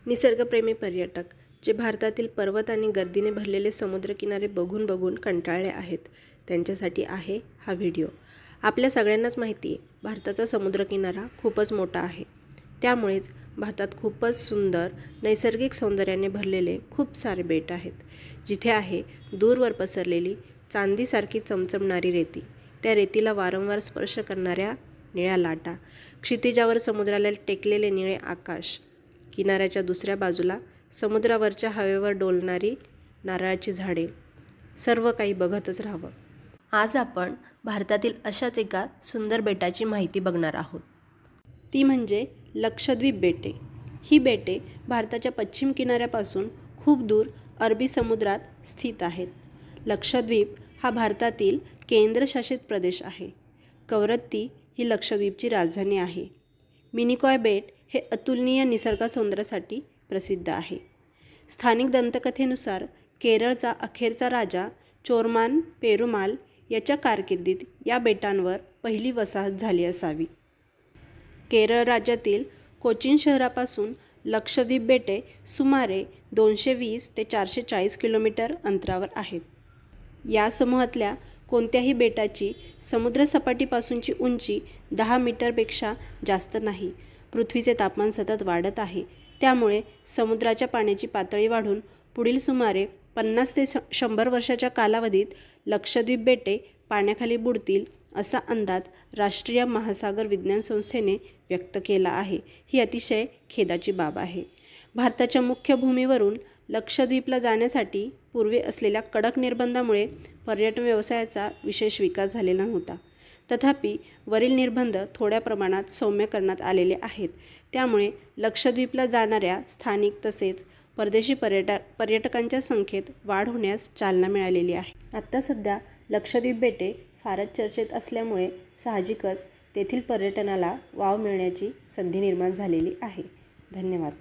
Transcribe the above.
निसर्गप्रेमी पर्यटक जे भारतातील पर्वत आणि गर्दीने भरलेले समुद्रकिनारे बघून बघून कंटाळले आहेत, त्यांच्यासाठी आहे हा व्हिडिओ. आपल्या सगळ्यांनाच माहिती आहे, भारताचा समुद्रकिनारा खूपच मोठा आहे. त्यामुळेच भारतात खूपच सुंदर नैसर्गिक सौंदर्याने भरलेले खूप सारे बेट आहेत, जिथे आहे दूरवर पसरलेली चांदीसारखी चमचमणारी रेती, त्या रेतीला वारंवार स्पर्श करणाऱ्या निळ्या लाटा, क्षितिजावर समुद्राला टेकलेले निळे आकाश, किनाऱ्याच्या दुसऱ्या बाजूला समुद्रावरच्या हवेवर डोलणारी नारळाची झाडे, सर्व काही बघतच राहावं. आज आपण भारतातील अशाच एका सुंदर बेटाची माहिती बघणार आहोत. ती म्हणजे लक्षद्वीप बेटे. ही बेटे भारताच्या पश्चिम किनाऱ्यापासून खूप दूर अरबी समुद्रात स्थित आहेत. लक्षद्वीप हा भारतातील केंद्रशासित प्रदेश आहे. कवरत्ती ही लक्षद्वीपची राजधानी आहे. मिनिकॉय बेट हे अतुलनीय निसर्ग सौंदर्यासाठी प्रसिद्ध आहे. स्थानिक दंतकथेनुसार केरळचा अखेरचा राजा चोरमान पेरुमाल याच्या कारकिर्दीत या बेटांवर पहिली वसाहत झाली असावी. केरळ राज्यातील कोचीन शहरापासून लक्षद्वीप बेटे सुमारे 220 ते 440 किलोमीटर अंतरावर आहेत. या समूहातल्या कोणत्याही बेटाची समुद्रसपाटीपासूनची उंची 10 मीटरपेक्षा जास्त नाही. पृथ्वीचे तापमान सतत वाढत आहे, त्यामुळे समुद्राच्या पाण्याची पातळी वाढून पुढील सुमारे 50 ते 100 वर्षाच्या कालावधीत लक्षद्वीप बेटे पाण्याखाली बुडतील असा अंदाज राष्ट्रीय महासागर विज्ञान संस्थेने व्यक्त केला आहे. ही अतिशय खेदाची बाब आहे. भारताच्या मुख्य भूमीवरून लक्षद्वीपला जाण्यासाठी पूर्वी असलेल्या कडक निर्बंधामुळे पर्यटन व्यवसायाचा विशेष विकास झालेला नव्हता. तथापि वरील निर्बंध थोड्या प्रमाणात सौम्य करण्यात आलेले आहेत. त्यामुळे लक्षद्वीपला जाणाऱ्या स्थानिक तसेच परदेशी पर्यटकांच्या संख्येत वाढ होण्यास चालना मिळालेली आहे. आत्ता सध्या लक्षद्वीप बेटे फारच चर्चेत असल्यामुळे साहजिकच तेथील पर्यटनाला वाव मिळण्याची संधी निर्माण झालेली आहे. धन्यवाद.